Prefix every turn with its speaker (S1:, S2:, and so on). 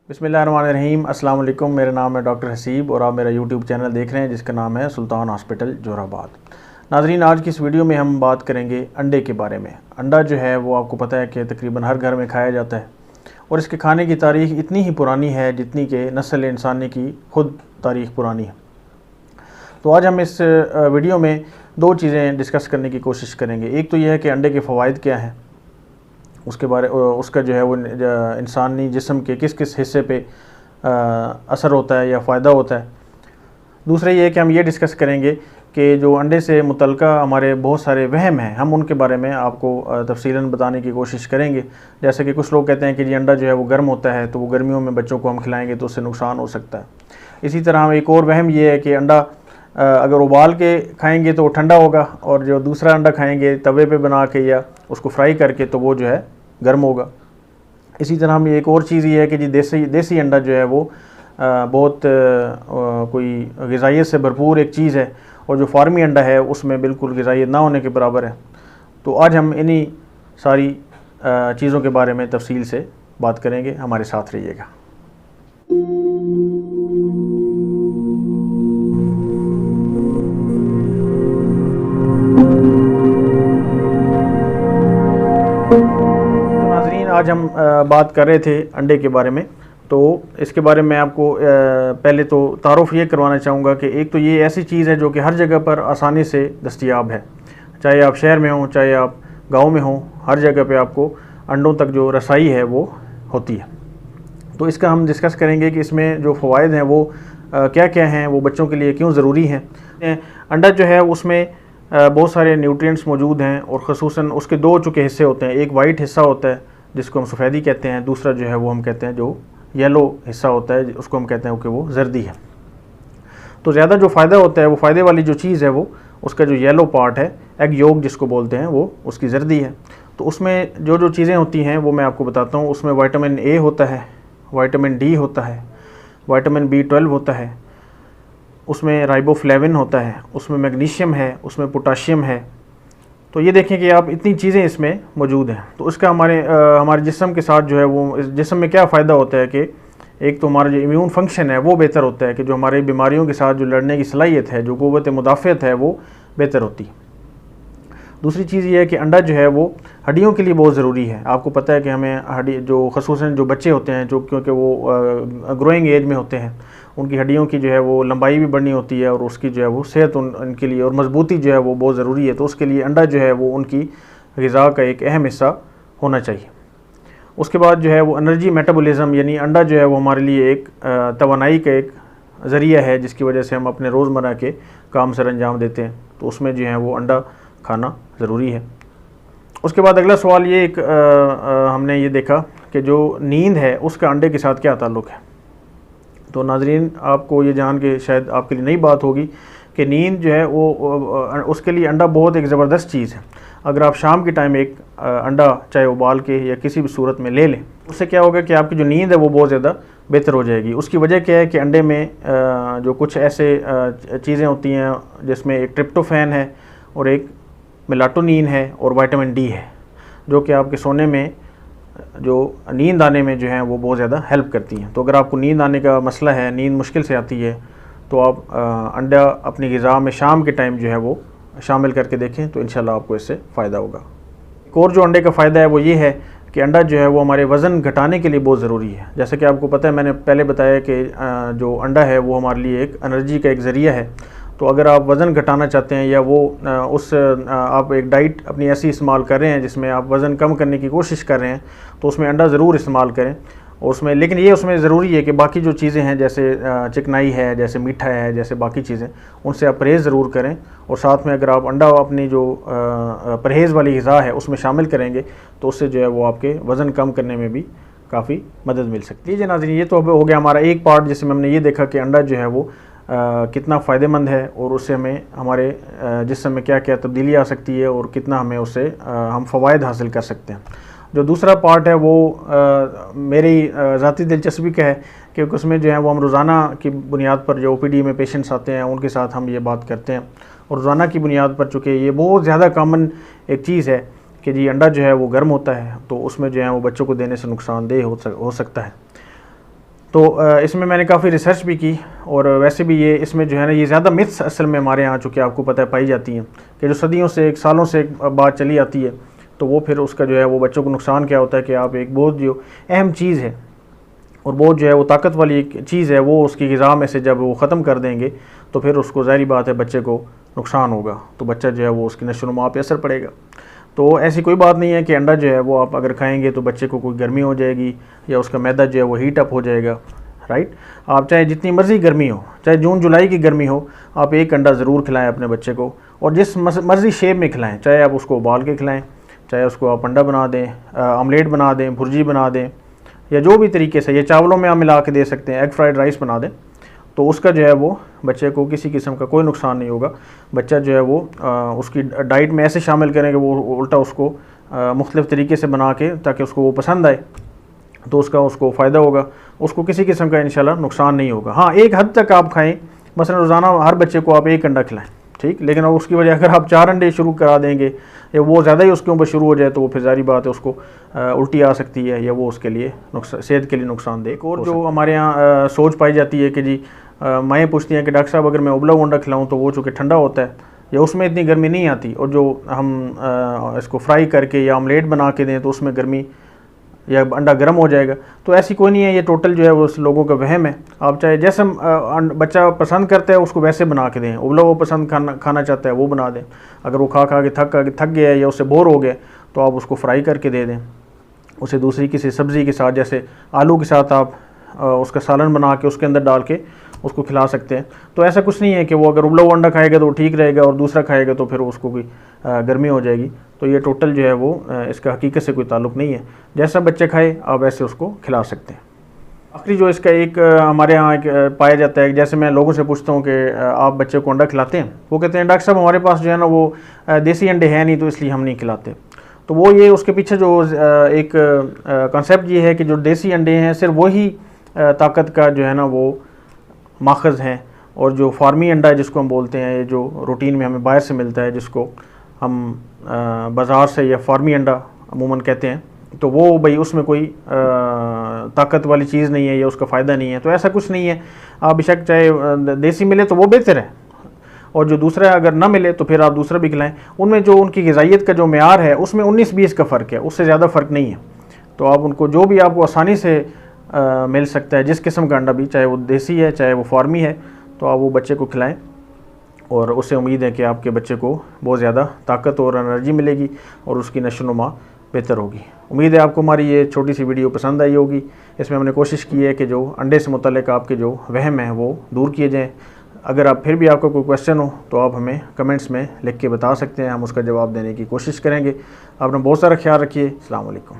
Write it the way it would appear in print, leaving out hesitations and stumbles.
S1: बिस्मिल्लाहिर्रहमानिर्रहीम। अस्सलाम वालेकुम। मेरा नाम है डॉक्टर हसीब और आप मेरा यूट्यूब चैनल देख रहे हैं जिसका नाम है सुल्तान हॉस्पिटल जोराबाद। नाज़रीन, आज की इस वीडियो में हम बात करेंगे अंडे के बारे में। अंडा जो है वो आपको पता है कि तकरीबन हर घर में खाया जाता है और इसके खाने की तारीख़ इतनी ही पुरानी है जितनी कि नस्ल इंसानी की खुद तारीख़ पुरानी है। तो आज हम इस वीडियो में दो चीज़ें डिस्कस करने की कोशिश करेंगे। एक तो यह है कि अंडे के फ़वाइद क्या हैं, उसका जो है वो इंसानी जिस्म के किस किस हिस्से पे असर होता है या फ़ायदा होता है। दूसरा ये है कि हम ये डिस्कस करेंगे कि जो अंडे से मुतल्लिका हमारे बहुत सारे वहम हैं, हम उनके बारे में आपको तफसीलन बताने की कोशिश करेंगे। जैसे कि कुछ लोग कहते हैं कि जी अंडा जो है वो गर्म होता है, तो वो गर्मियों में बच्चों को हम खिलाएँगे तो उससे नुकसान हो सकता है। इसी तरह हम एक और वहम ये है कि अंडा अगर उबाल के खाएंगे तो वो ठंडा होगा और जो दूसरा अंडा खाएंगे तवे पे बना के या उसको फ्राई करके तो वो जो है गर्म होगा। इसी तरह हम एक और चीज़ ये है कि जी देसी अंडा जो है वो बहुत कोई ग़िज़ाइयत से भरपूर एक चीज़ है और जो फार्मी अंडा है उसमें बिल्कुल ग़िज़ाइयत ना होने के बराबर है। तो आज हम इन्हीं सारी चीज़ों के बारे में तफसील से बात करेंगे। हमारे साथ रहिएगा। आज हम बात कर रहे थे अंडे के बारे में। तो इसके बारे में आपको पहले तो तारुफ़ ये करवाना चाहूँगा कि एक तो ये ऐसी चीज़ है जो कि हर जगह पर आसानी से दस्तयाब है, चाहे आप शहर में हों चाहे आप गांव में हों, हर जगह पे आपको अंडों तक जो रसाई है वो होती है। तो इसका हम डिस्कस करेंगे कि इसमें जो फ़वाइद हैं वो क्या क्या हैं, वो बच्चों के लिए क्यों ज़रूरी हैं। अंडा जो है उसमें बहुत सारे न्यूट्रिएंट्स मौजूद हैं और ख़ुसूसन उसके दो चुके हिस्से होते हैं। एक वाइट हिस्सा होता है जिसको हम सफ़ेदी कहते हैं, दूसरा जो है वो हम कहते हैं जो येलो हिस्सा होता है उसको हम कहते हैं कि वो जर्दी है। तो ज़्यादा जो फ़ायदा होता है वो फ़ायदे वाली जो चीज़ है वो उसका जो येलो पार्ट है, एग योक जिसको बोलते हैं, वो उसकी जर्दी है। तो उसमें जो जो चीज़ें होती हैं वो मैं आपको बताता हूँ। उसमें विटामिन ए होता है, विटामिन डी होता है, विटामिन B12 होता है, उसमें राइबोफ्लेविन होता है, उसमें मैग्नीशियम है, उसमें पोटाशियम है। तो ये देखें कि आप इतनी चीज़ें इसमें मौजूद हैं। तो इसका हमारे जिस्म के साथ जो है वो इस जिस्म में क्या फ़ायदा होता है कि एक तो हमारा जो इम्यून फंक्शन है वो बेहतर होता है, कि जो हमारे बीमारियों के साथ जो लड़ने की सलाहियत है, जो क़ुव्वत मुदाफ़अत है वो बेहतर होती है। दूसरी चीज़ ये है कि अंडा जो है वो हड्डियों के लिए बहुत ज़रूरी है। आपको पता है कि हमें हड्डी जो ख़ुसूसन जो बच्चे होते हैं जो क्योंकि वो ग्रोइंग एज में होते हैं, उनकी हड्डियों की जो है वो लंबाई भी बढ़नी होती है और उसकी जो है वो सेहत उनके लिए और मजबूती जो है वो बहुत ज़रूरी है। तो उसके लिए अंडा जो है वो उनकी ग़िज़ा का एक अहम हिस्सा होना चाहिए। उसके बाद जो है वो एनर्जी मेटाबॉलिज़्म, यानी अंडा जो है वो हमारे लिए एक तवानाई का एक ज़रिया है जिसकी वजह से हम अपने रोज़मर्रा के काम सर अंजाम देते हैं। तो उसमें जो है वो अंडा खाना ज़रूरी है। उसके बाद अगला सवाल ये एक हमने ये देखा कि जो नींद है उसका अंडे के साथ क्या ताल्लुक़ है। तो नाज़रीन, आपको ये जान के शायद आपके लिए नई बात होगी कि नींद जो है वो उसके लिए अंडा बहुत एक ज़बरदस्त चीज़ है। अगर आप शाम के टाइम एक अंडा चाहे उबाल के या किसी भी सूरत में ले लें, उससे क्या होगा कि आपकी जो नींद है वो बहुत ज़्यादा बेहतर हो जाएगी। उसकी वजह क्या है कि अंडे में जो कुछ ऐसे चीज़ें होती हैं जिसमें एक ट्रिप्टोफैन है और एक मेलाटोनिन है और विटामिन डी है, जो कि आपके सोने में जो नींद आने में जो है वो बहुत ज़्यादा हेल्प करती हैं। तो अगर आपको नींद आने का मसला है, नींद मुश्किल से आती है, तो आप अंडा अपनी ग़िज़ा में शाम के टाइम जो है वो शामिल करके देखें तो इंशाल्लाह आपको इससे फ़ायदा होगा। एक और जो अंडे का फ़ायदा है वो ये है कि अंडा जो है वो हमारे वज़न घटाने के लिए बहुत ज़रूरी है। जैसे कि आपको पता है, मैंने पहले बताया कि जो अंडा है वो हमारे लिए एक एनर्जी का एक ज़रिया है। तो अगर आप वज़न घटाना चाहते हैं या वो आप एक डाइट अपनी ऐसी इस्तेमाल कर रहे हैं जिसमें आप वज़न कम करने की कोशिश कर रहे हैं, तो उसमें अंडा ज़रूर इस्तेमाल करें। और उसमें लेकिन ये उसमें ज़रूरी है कि बाकी जो चीज़ें हैं जैसे चिकनाई है, जैसे मीठा है, जैसे बाकी चीज़ें, उनसे आप परहेज़ ज़रूर करें। और साथ में अगर आप अंडा अपनी जो परहेज़ वाली ग़िज़ा है उसमें शामिल करेंगे तो उससे जो है वो आपके वज़न कम करने में भी काफ़ी मदद मिल सकती है। नाज़रीन, ये तो हो गया हमारा एक पार्ट जिसमें हमने ये देखा कि अंडा जो है वो कितना फ़ायदेमंद है और उससे हमें हमारे जिस्म में क्या क्या तब्दीली आ सकती है और कितना हमें उससे हम फ़वाइद हासिल कर सकते हैं। जो दूसरा पार्ट है वो मेरी ज़ाती दिलचस्पी का है क्योंकि उसमें जो है वो हम रोज़ाना की बुनियाद पर जो OPD में पेशेंट्स आते हैं उनके साथ हम ये बात करते हैं और रोज़ाना की बुनियाद पर, चूँकि ये बहुत ज़्यादा कॉमन एक चीज़ है कि जी अंडा जो है वो गर्म होता है, तो उसमें जो है वो बच्चों को देने से नुकसानदेह हो सकता है। तो इसमें मैंने काफ़ी रिसर्च भी की, और वैसे भी ये इसमें जो है ना, ये ज़्यादा मिथ्स असल में हमारे यहाँ चूँकि आपको पता है पाई जाती हैं, कि जो सदियों से सालों से बात चली आती है, तो वो फिर उसका जो है वो बच्चों को नुकसान क्या होता है कि आप एक बहुत जो अहम चीज़ है और बहुत जो है वो ताकत वाली एक चीज़ है, वो उसकी ग़िज़ा में से जब वो ख़त्म कर देंगे तो फिर उसको ज़ाहिर बात है बच्चे को नुकसान होगा, तो बच्चा जो है वो उसकी नशो-नुमा पे असर पड़ेगा। तो ऐसी कोई बात नहीं है कि अंडा जो है वो आप अगर खाएंगे तो बच्चे को कोई गर्मी हो जाएगी या उसका मैदा जो है वो हीट अप हो जाएगा, राइट। आप चाहे जितनी मर्ज़ी गर्मी हो, चाहे जून जुलाई की गर्मी हो, आप एक अंडा ज़रूर खिलाएं अपने बच्चे को, और जिस मर्ज़ी शेप में खिलाएं, चाहे आप उसको उबाल के खिलाएं, चाहे उसको आप अंडा बना दें, आमलेट बना दें, भुर्जी बना दें, या जो भी तरीके से, ये चावलों में आप मिला के दे सकते हैं, एग फ्राइड राइस बना दें, तो उसका जो है वो बच्चे को किसी किस्म का कोई नुकसान नहीं होगा। बच्चा जो है वो उसकी डाइट में ऐसे शामिल करें कि वो उल्टा उसको मुख्तलिफ़ तरीके से बना के, ताकि उसको वो पसंद आए, तो उसको फ़ायदा होगा, उसको किसी किस्म का इंशाल्लाह नुकसान नहीं होगा। हाँ, एक हद तक आप खाएं, मसलन रोज़ाना हर बच्चे को आप एक अंडा खिलाएं, ठीक, लेकिन अब उसकी वजह अगर आप 4 अंडे शुरू करा देंगे या वो ज़्यादा ही उसके ऊपर शुरू हो जाए, तो वो फिर ज़ाहिर बात है उसको उल्टी आ सकती है, या वो उसके लिए सेहत के लिए नुकसानदेह। और जो हमारे यहाँ सोच पाई जाती है कि जी माएँ पूछती हैं कि डॉक्टर साहब अगर मैं उबला हुआ अंडा खिलाऊँ तो वो चूँकि ठंडा होता है या उसमें इतनी गर्मी नहीं आती, और जो हम इसको फ्राई करके या ऑमलेट बना के दें तो उसमें गर्मी या अंडा गर्म हो जाएगा। तो ऐसी कोई नहीं है, ये टोटल जो है वो उस लोगों का वहम है। आप चाहे जैसे बच्चा पसंद करता है उसको वैसे बना के दें, उबला वो पसंद खाना चाहता है वो बना दें, अगर वो खा के थक गया है या उससे बोर हो गया तो आप उसको फ्राई करके दे दें, उसे दूसरी किसी सब्ज़ी के साथ, जैसे आलू के साथ आप उसका सालन बना के उसके अंदर डाल के उसको खिला सकते हैं। तो ऐसा कुछ नहीं है कि वो अगर उबला हुआ अंडा खाएगा तो वो ठीक रहेगा और दूसरा खाएगा तो फिर उसको भी गर्मी हो जाएगी। तो ये टोटल जो है वो इसका हकीकत से कोई ताल्लुक़ नहीं है, जैसा बच्चे खाए आप वैसे उसको खिला सकते हैं। आखिरी जो इसका एक हमारे यहाँ एक पाया जाता है, जैसे मैं लोगों से पूछता हूँ कि आप बच्चे को अंडा खिलाते हैं, वो कहते हैं डॉक्टर साहब हमारे पास जो है ना वो देसी अंडे हैं नहीं, तो इसलिए हम नहीं खिलाते। तो वो ये उसके पीछे जो एक कॉन्सेप्ट ये है कि जो देसी अंडे हैं सिर्फ वही ताकत का जो है ना वो माखज़ हैं, और जो फार्मी अंडा जिसको हम बोलते हैं, जो रूटीन में हमें बाहर से मिलता है, जिसको हम बाज़ार से या फार्मी अंडा अमूमन कहते हैं, तो वो भाई उसमें कोई ताकत वाली चीज़ नहीं है या उसका फ़ायदा नहीं है। तो ऐसा कुछ नहीं है, आप बेशक चाहे देसी मिले तो वो बेहतर है, और जो दूसरा अगर ना मिले तो फिर आप दूसरा भी खिलाएं। उनमें जो उनकी ग़िज़ाइयत का जो मेयार है उसमें 19-20 का फ़र्क है, उससे ज़्यादा फ़र्क नहीं है। तो आप उनको जो भी आपको आसानी से मिल सकता है, जिस किस्म का अंडा भी, चाहे वो देसी है चाहे वो फार्मी है, तो आप वो बच्चे को खिलाएं, और उससे उम्मीद है कि आपके बच्चे को बहुत ज़्यादा ताकत और एनर्जी मिलेगी और उसकी नशो-नुमा बेहतर होगी। उम्मीद है आपको हमारी ये छोटी सी वीडियो पसंद आई होगी। इसमें हमने कोशिश की है कि जो अंडे से मुतल्लिक़ आपके जो वहम है वो दूर किए जाएँ। अगर आप फिर भी आपका कोई क्वेश्चन हो तो आप हमें कमेंट्स में लिख के बता सकते हैं, हम उसका जवाब देने की कोशिश करेंगे। अपना बहुत सारा ख्याल रखिए। अस्सलाम वालेकुम।